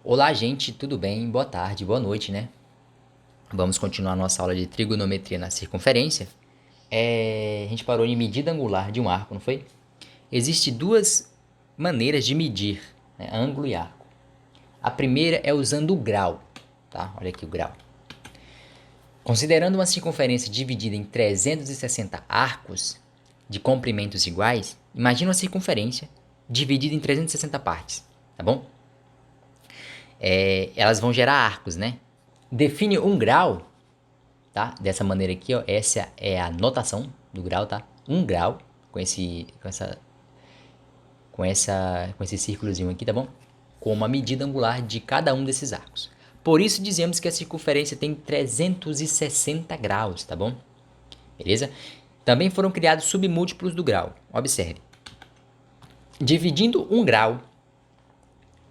Olá, gente, tudo bem? Boa tarde, boa noite, né? Vamos continuar nossa aula de trigonometria na circunferência. A gente parou em medida angular de um arco, não foi? Existem duas maneiras de medir, né, ângulo e arco. A primeira é usando o grau, tá? Olha aqui o grau. Considerando uma circunferência dividida em 360 arcos de comprimentos iguais, imagine uma circunferência dividida em 360 partes, tá bom? Elas vão gerar arcos, né? Define um grau, tá? Dessa maneira aqui, ó. Essa é a notação do grau, tá? Um grau com esse círculozinho aqui, tá bom? Com uma medida angular de cada um desses arcos. Por isso dizemos que a circunferência tem 360 graus, tá bom? Beleza? Também foram criados submúltiplos do grau. Observe. Dividindo um grau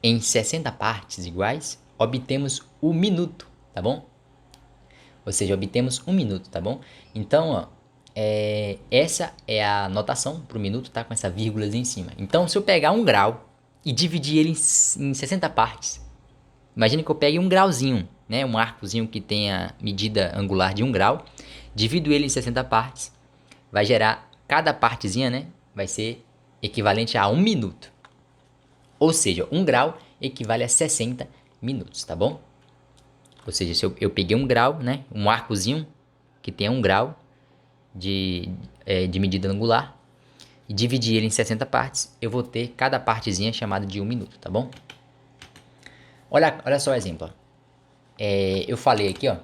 em 60 partes iguais, obtemos o minuto, tá bom? Ou seja, obtemos um minuto, tá bom? Então, ó, essa é a notação para o minuto, tá? Com essa vírgula em cima. Então, se eu pegar um grau e dividir ele em 60 partes, imagine que eu pegue um grauzinho, né? Um arcozinho que tenha medida angular de 1 grau, divido ele em 60 partes, vai gerar, cada partezinha, né? Vai ser equivalente a 1 minuto. Ou seja, 1 grau equivale a 60 minutos, tá bom? Ou seja, se eu peguei 1 grau, né? Um arcozinho que tenha 1 grau de medida angular e dividir ele em 60 partes, eu vou ter cada partezinha chamada de 1 minuto, tá bom? Olha só o exemplo. Eu falei aqui, ó,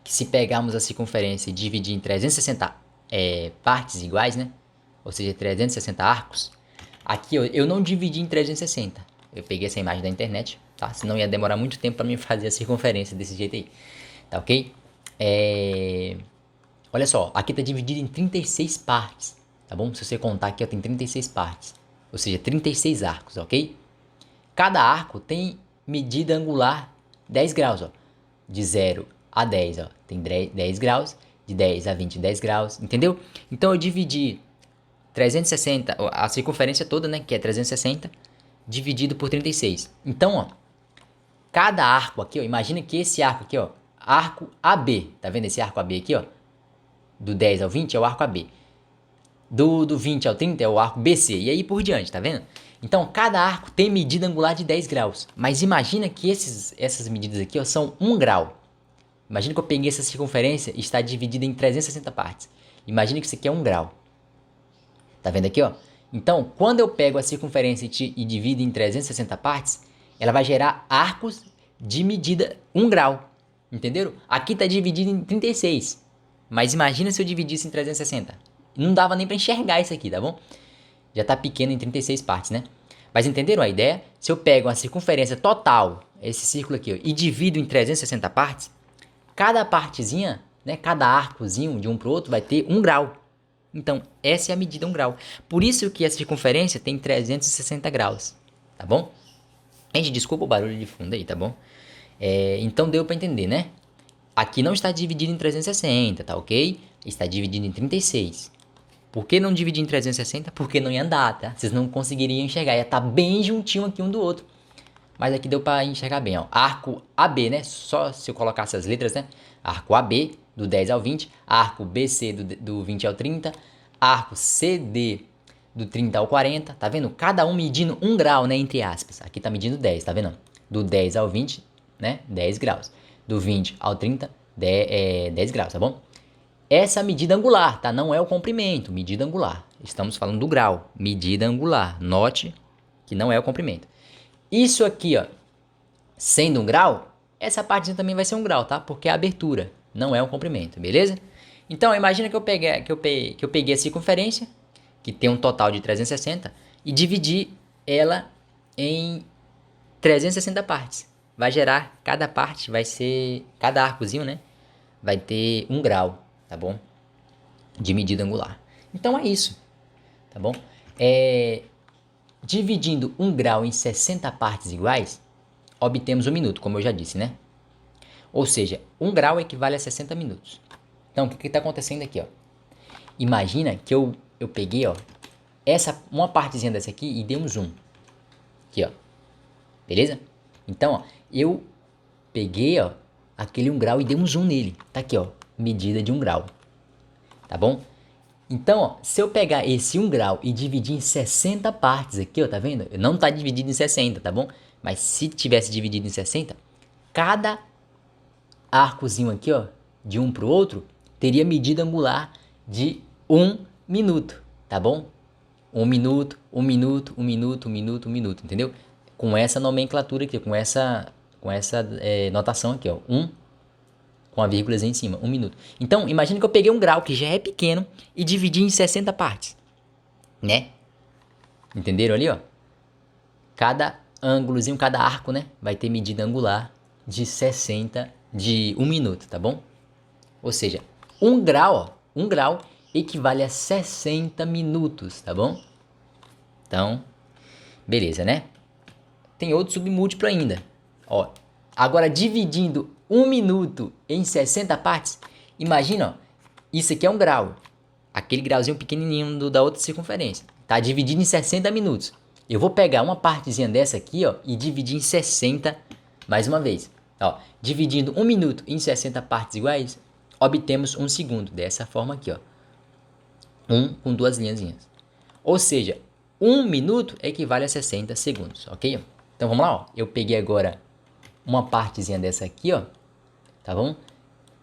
que se pegarmos a circunferência e dividir em 360 partes iguais, né? Ou seja, 360 arcos. Aqui ó, eu não dividi em 360. Eu peguei essa imagem da internet, tá? Senão ia demorar muito tempo para mim fazer a circunferência desse jeito aí. Tá ok? Olha só, aqui está dividido em 36 partes, tá bom? Se você contar aqui, ó, tem 36 partes. Ou seja, 36 arcos, ok? Cada arco tem medida angular 10 graus, ó. De 0 a 10, ó. Tem 10 graus. De 10 a 20, 10 graus. Entendeu? Então eu dividi 360, a circunferência toda, né? Que é 360, dividido por 36. Então, ó, cada arco aqui, ó. Imagina que esse arco aqui, ó. Arco AB. Tá vendo esse arco AB aqui, ó? Do 10 ao 20 é o arco AB. Do 20 ao 30 é o arco BC. E aí por diante, tá vendo? Então, cada arco tem medida angular de 10 graus. Mas imagina que essas medidas aqui ó, são 1 grau. Imagina que eu peguei essa circunferência e está dividida em 360 partes. Imagina que isso aqui é 1 grau. Tá vendo aqui, ó? Então, quando eu pego a circunferência e divido em 360 partes, ela vai gerar arcos de medida 1 grau. Entenderam? Aqui está dividido em 36. Mas imagina se eu dividisse em 360. Não dava nem para enxergar isso aqui, tá bom? Já tá pequeno em 36 partes, né? Mas entenderam a ideia? Se eu pego a circunferência total, esse círculo aqui, ó, e divido em 360 partes, cada partezinha, né, cada arcozinho de um pro outro vai ter 1 grau. Então, essa é a medida 1 grau. Por isso que a circunferência tem 360 graus, tá bom? Gente, desculpa o barulho de fundo aí, tá bom? Então deu para entender, né? Aqui não está dividido em 360, tá ok? Está dividido em 36. Por que não dividir em 360? Porque não ia andar, tá? Vocês não conseguiriam enxergar, ia estar bem juntinho aqui um do outro. Mas aqui deu para enxergar bem, ó. Arco AB, né? Só se eu colocasse as letras, né? Arco AB, do 10 ao 20. Arco BC, do 20 ao 30. Arco CD, do 30 ao 40. Tá vendo? Cada um medindo 1 grau, né? Entre aspas. Aqui tá medindo 10, tá vendo? Do 10 ao 20, né? 10 graus. Do 20 ao 30, 10 graus, tá bom? Essa medida angular, tá? Não é o comprimento, medida angular. Estamos falando do grau, medida angular. Note que não é o comprimento. Isso aqui, ó, sendo 1 grau, essa partezinha também vai ser 1 grau, tá? Porque é a abertura, não é um comprimento, beleza? Então, imagina que eu peguei a circunferência, que tem um total de 360, e dividi ela em 360 partes. Vai gerar, cada parte vai ser, cada arcozinho, né? Vai ter 1 grau, tá bom? De medida angular. Então é isso, tá bom? Dividindo 1 grau em 60 partes iguais, obtemos 1 minuto, como eu já disse, né? Ou seja, 1 grau equivale a 60 minutos. Então, o que está acontecendo aqui, ó? Imagina que eu peguei, ó, uma partezinha dessa aqui e dei um zoom. Aqui, ó. Beleza? Então, ó, eu peguei, ó, aquele 1 grau e dei um zoom nele. Tá aqui, ó, medida de 1 grau. Tá bom? Então, ó, se eu pegar esse 1 grau e dividir em 60 partes aqui, ó, tá vendo? Não tá dividido em 60, tá bom? Mas se tivesse dividido em 60, cada arcozinho aqui, ó, de um pro outro, teria medida angular de 1 minuto, tá bom? 1 minuto, 1 minuto, 1 minuto, 1 minuto, 1 minuto, entendeu? Com essa nomenclatura aqui, com essa notação aqui, ó, 1 com a vírgula em cima, 1 minuto. Então, imagine que eu peguei 1 grau, que já é pequeno, e dividi em 60 partes, né? Entenderam ali, ó? Cada ângulozinho, cada arco, né? Vai ter medida angular de 1 minuto, tá bom? Ou seja, 1 grau, ó, 1 grau equivale a 60 minutos, tá bom? Então, beleza, né? Tem outro submúltiplo ainda. Ó, agora dividindo 1 minuto em 60 partes, imagina, ó, isso aqui é 1 grau. Aquele grauzinho pequenininho da outra circunferência. Tá dividido em 60 minutos. Eu vou pegar uma partezinha dessa aqui, ó, e dividir em 60 mais uma vez. Ó, dividindo 1 minuto em 60 partes iguais, obtemos 1 segundo. Dessa forma aqui, ó. 1 com 2 linhazinhas. Ou seja, 1 minuto equivale a 60 segundos, ok? Então vamos lá, ó. Eu peguei agora uma partezinha dessa aqui, ó. Tá bom?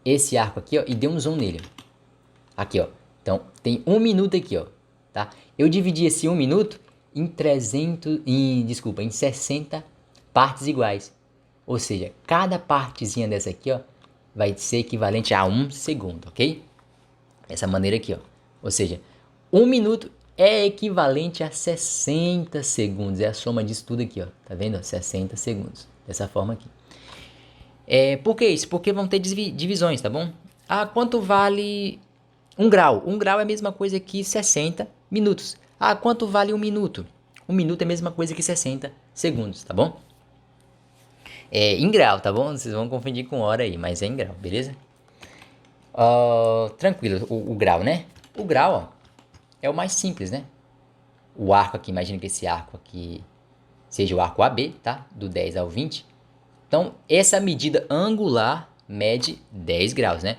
Esse arco aqui, ó, e dei um zoom nele. Aqui, ó. Então, tem 1 minuto aqui, ó. Tá? Eu dividi esse 1 minuto em 60 partes iguais. Ou seja, cada partezinha dessa aqui, ó, vai ser equivalente a 1 segundo, ok? Dessa maneira aqui, ó. Ou seja, 1 minuto é equivalente a 60 segundos. É a soma disso tudo aqui, ó. Tá vendo? 60 segundos. Dessa forma aqui. Por que isso? Porque vão ter divisões, tá bom? Ah, quanto vale 1 grau? 1 grau é a mesma coisa que 60 minutos. Ah, quanto vale 1 minuto? 1 minuto é a mesma coisa que 60 segundos, tá bom? Em grau, tá bom? Vocês vão confundir com hora aí, mas é em grau, beleza? Tranquilo, o grau, né? O grau, ó, é o mais simples, né? O arco aqui, imagina que esse arco aqui seja o arco AB, tá? Do 10 ao 20. Então, essa medida angular mede 10 graus, né?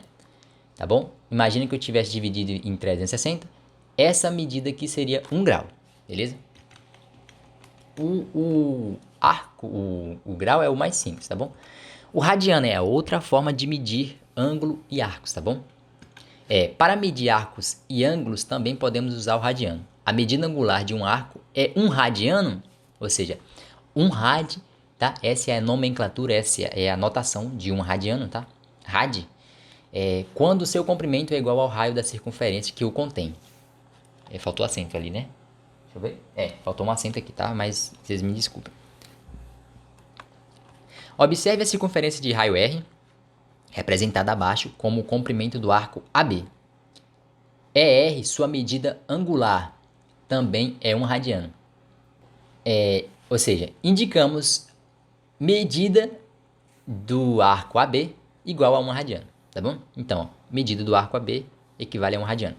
Tá bom? Imagina que eu tivesse dividido em 360. Essa medida aqui seria 1 grau, beleza? O grau é o mais simples, tá bom? O radiano é a outra forma de medir ângulo e arcos, tá bom? Para medir arcos e ângulos também podemos usar o radiano. A medida angular de um arco é 1 radiano, ou seja, 1 rad, tá? Essa é a nomenclatura, essa é a notação de 1 radiano, tá? Rad quando o seu comprimento é igual ao raio da circunferência que o contém. Faltou acento ali, né? Deixa eu ver. Faltou um acento aqui, tá? Mas vocês me desculpem. Observe a circunferência de raio R, representada abaixo como o comprimento do arco AB. ER, sua medida angular, também é 1 radiano. Ou seja, indicamos medida do arco AB igual a 1 radiano, tá bom? Então, ó, medida do arco AB equivale a 1 radiano.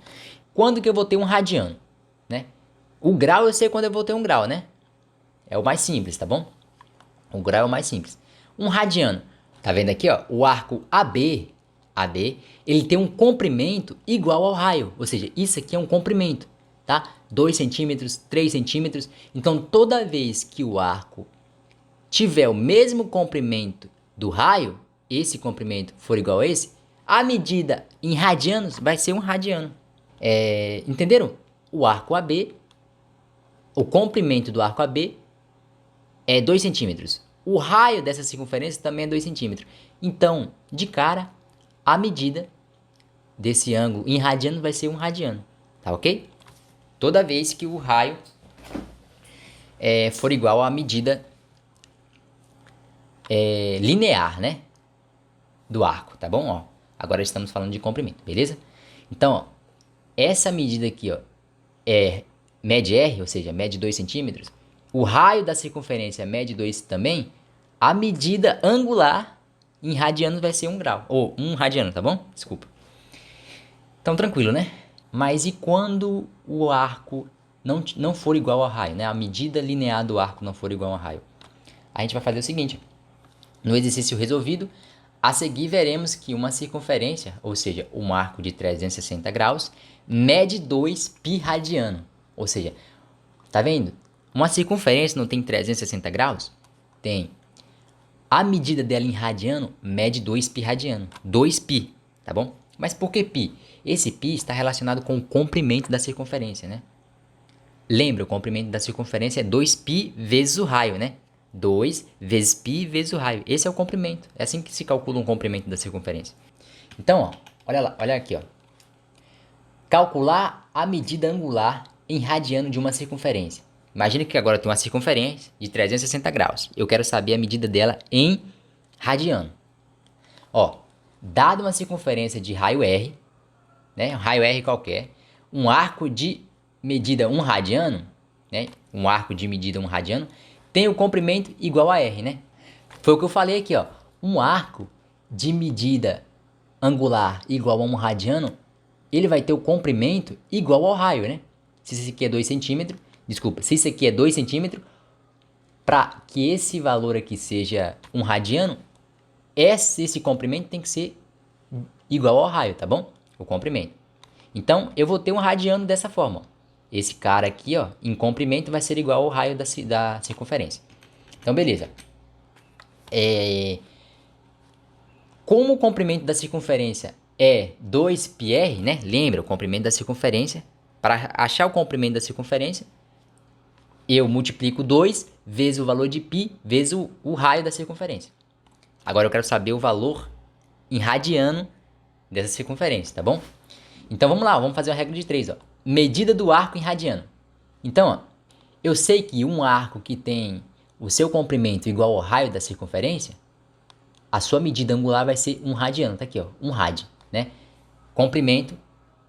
Quando que eu vou ter 1 radiano, né? O grau eu sei quando eu vou ter 1 grau, né? É o mais simples, tá bom? O grau é o mais simples. 1 radiano, tá vendo aqui, ó? O arco AB, ele tem um comprimento igual ao raio. Ou seja, isso aqui é um comprimento, tá? 2 centímetros, 3 centímetros. Então, toda vez que o arco tiver o mesmo comprimento do raio, esse comprimento for igual a esse, a medida em radianos vai ser 1 radiano. Entenderam? O arco AB, o comprimento do arco AB é 2 centímetros. O raio dessa circunferência também é 2 centímetros. Então, de cara, a medida desse ângulo em radiano vai ser 1 radiano. Tá ok? Toda vez que o raio for igual à medida linear, né? Do arco, tá bom? Ó, agora estamos falando de comprimento, beleza? Então, ó, essa medida aqui, ó, mede R, ou seja, mede 2 centímetros. O raio da circunferência mede 2 também. A medida angular em radianos vai ser 1 grau. Ou 1 radiano, tá bom? Desculpa. Então, tranquilo, né? Mas e quando o arco não for igual ao raio, né? A medida linear do arco não for igual ao raio? A gente vai fazer o seguinte. No exercício resolvido, a seguir veremos que uma circunferência, ou seja, um arco de 360 graus, mede 2 π radiano. Ou seja, tá vendo? Uma circunferência não tem 360 graus? Tem. A medida dela em radiano mede 2 π radiano. 2 π, tá bom? Mas por que π? Esse π está relacionado com o comprimento da circunferência, né? Lembra, o comprimento da circunferência é 2π vezes o raio, né? 2 vezes π vezes o raio. Esse é o comprimento. É assim que se calcula um comprimento da circunferência. Então, ó, olha lá, olha aqui, ó. Calcular a medida angular em radiano de uma circunferência. Imagina que agora tem uma circunferência de 360 graus. Eu quero saber a medida dela em radiano. Ó, dado uma circunferência de raio R, né, um raio R qualquer, um arco de medida 1 radiano, né, um arco de medida 1 radiano, tem o comprimento igual a R, né? Foi o que eu falei aqui, ó. Um arco de medida angular igual a 1 radiano, ele vai ter o comprimento igual ao raio, né? Se isso aqui é 2 centímetros, desculpa, se isso aqui é 2 centímetros, para que esse valor aqui seja 1 radiano, esse comprimento tem que ser igual ao raio, tá bom? O comprimento. Então, eu vou ter um radiano dessa forma, ó. Esse cara aqui, ó, em comprimento vai ser igual ao raio da circunferência. Então, beleza. Como o comprimento da circunferência é 2πr, né? Lembra, o comprimento da circunferência. Para achar o comprimento da circunferência, eu multiplico 2 vezes o valor de π vezes o raio da circunferência. Agora eu quero saber o valor em radiano dessa circunferência, tá bom? Então vamos lá, vamos fazer uma regra de 3, ó. Medida do arco em radiano. Então, ó, eu sei que um arco que tem o seu comprimento igual ao raio da circunferência, a sua medida angular vai ser 1 radiano, tá aqui, ó, 1 rad, né? Comprimento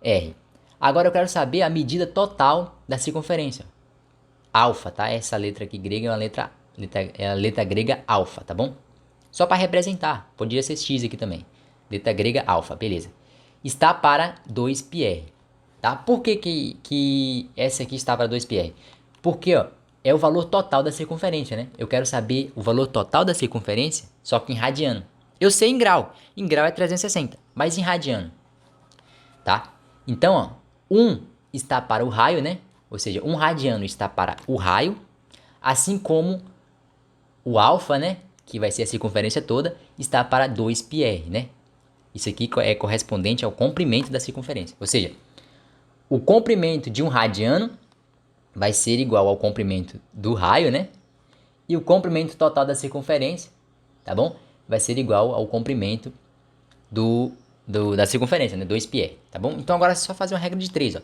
R. Agora eu quero saber a medida total da circunferência. Alfa, tá? Essa letra aqui grega é a letra grega alfa, tá bom? Só para representar, poderia ser x aqui também. Letra grega alfa, beleza. Está para 2πr, tá? Por que essa aqui está para 2πr? Porque, ó, é o valor total da circunferência, né? Eu quero saber o valor total da circunferência, só que em radiano. Eu sei em grau. Em grau é 360, mas em radiano, tá? Então, ó, 1 está para o raio, né? Ou seja, 1 radiano está para o raio, assim como o alfa, né? Que vai ser a circunferência toda, está para 2πr, né? Isso aqui é correspondente ao comprimento da circunferência. Ou seja, o comprimento de 1 radiano vai ser igual ao comprimento do raio, né? E o comprimento total da circunferência, tá bom? Vai ser igual ao comprimento da circunferência, né? 2πr, tá bom? Então agora é só fazer uma regra de 3, ó.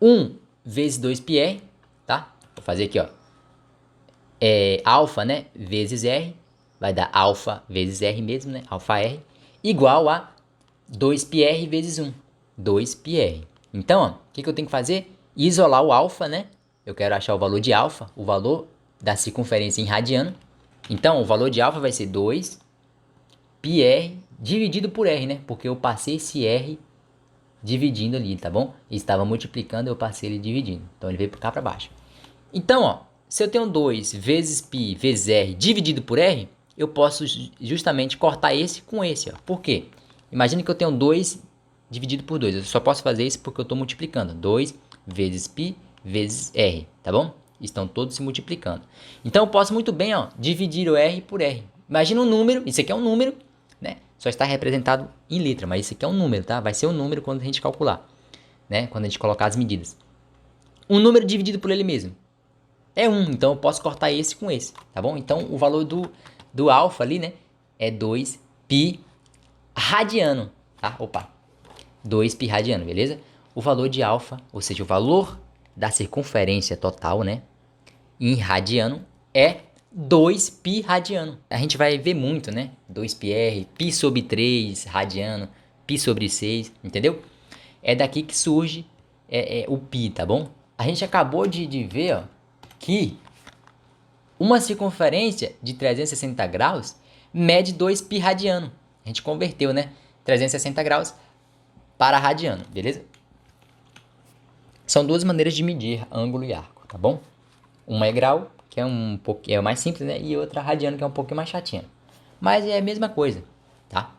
1 vezes 2πr, tá? Vou fazer aqui, ó. Alfa, né? Vezes R. Vai dar alfa vezes R mesmo, né? Alfa R. Igual a 2πr vezes 1. 2πr. Então, ó, o que eu tenho que fazer? Isolar o alfa, né? Eu quero achar o valor de alfa, o valor da circunferência em radiano. Então, o valor de alfa vai ser 2πr dividido por R, né? Porque eu passei esse R dividindo ali, tá bom? Estava multiplicando, eu passei ele dividindo. Então, ele veio para cá para baixo. Então, ó, se eu tenho 2 vezes π vezes R dividido por R, eu posso justamente cortar esse com esse, ó. Por quê? Imagina que eu tenho 2 dividido por 2. Eu só posso fazer isso porque eu estou multiplicando. 2 vezes π vezes R, tá bom? Estão todos se multiplicando. Então, eu posso muito bem, ó, dividir o R por R. Imagina um número, isso aqui é um número, né? Só está representado em letra, mas isso aqui é um número, tá? Vai ser um número quando a gente calcular, né? Quando a gente colocar as medidas. Um número dividido por ele mesmo é 1, então eu posso cortar esse com esse, tá bom? Então, o valor do alfa ali, né, é 2π radiano, tá? Opa, 2π radiano, beleza? O valor de alfa, ou seja, o valor da circunferência total, né, em radiano é 2π radiano. A gente vai ver muito, né? 2πr, π sobre 3 radiano, π sobre 6, entendeu? É daqui que surge o π, tá bom? A gente acabou de ver, ó, que uma circunferência de 360 graus mede 2π radiano. A gente converteu, né? 360 graus para radiano, beleza? São duas maneiras de medir ângulo e arco, tá bom? Uma é grau, que é mais simples, né? E outra radiano, que é um pouquinho mais chatinha. mas é a mesma coisa, tá?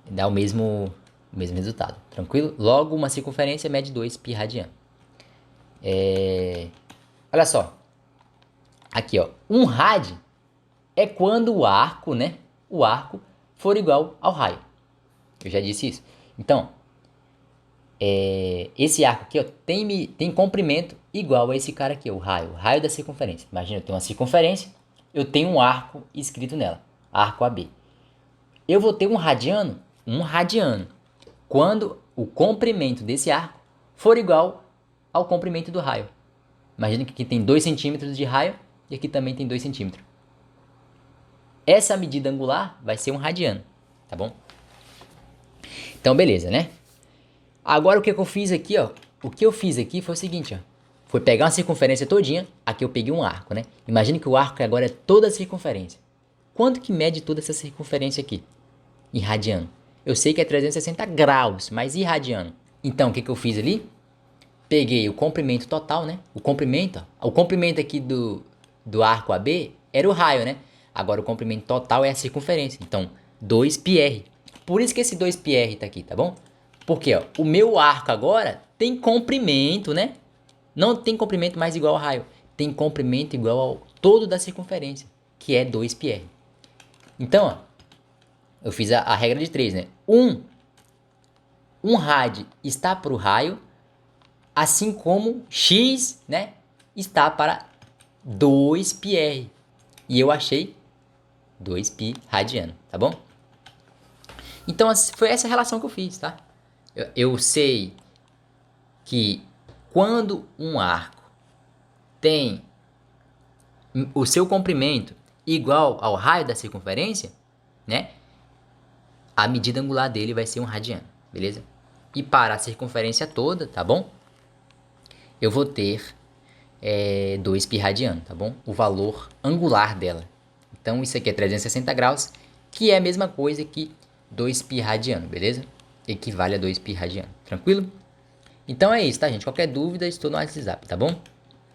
Dá o mesmo resultado, tranquilo? Logo, uma circunferência mede 2 π radiano. Olha só, aqui ó, 1 rad é quando o arco, né? O arco for igual ao raio. Eu já disse isso. Então, esse arco aqui ó, tem comprimento igual a esse cara aqui, o raio da circunferência. Imagina, eu tenho uma circunferência, eu tenho um arco escrito nela, arco AB. Eu vou ter um radiano, quando o comprimento desse arco for igual ao comprimento do raio. Imagina que aqui tem 2 centímetros de raio e aqui também tem 2 centímetros. Essa medida angular vai ser um radiano, tá bom? Então, beleza, né? Agora, o que eu fiz aqui, ó? O que eu fiz aqui foi o seguinte, ó. Foi pegar uma circunferência todinha. Aqui eu peguei um arco, né? Imagina que o arco agora é toda a circunferência. Quanto que mede toda essa circunferência aqui? Em radiano. Eu sei que é 360 graus, mas e radiano? Então, o que eu fiz ali? Peguei o comprimento total, né? O comprimento aqui do arco AB era o raio, né? Agora o comprimento total é a circunferência. Então, 2πr. Por isso que esse 2πr tá aqui, tá bom? Porque ó, o meu arco agora tem comprimento, né? Não tem comprimento mais igual ao raio. Tem comprimento igual ao todo da circunferência, que é 2πr. Então, ó, eu fiz a regra de 3, né? Um rad está para o raio, assim como x, né, está para 2πr. E eu achei 2π radiano, tá bom? Então, foi essa relação que eu fiz, tá? Eu sei que quando um arco tem o seu comprimento igual ao raio da circunferência, né? A medida angular dele vai ser um radiano, beleza? E para a circunferência toda, tá bom? Eu vou ter 2π radiano, tá bom? O valor angular dela. Então, isso aqui é 360 graus, que é a mesma coisa que 2π radiano, beleza? Equivale a 2π radiano, tranquilo? Então é isso, tá, gente? Qualquer dúvida, estou no WhatsApp, tá bom?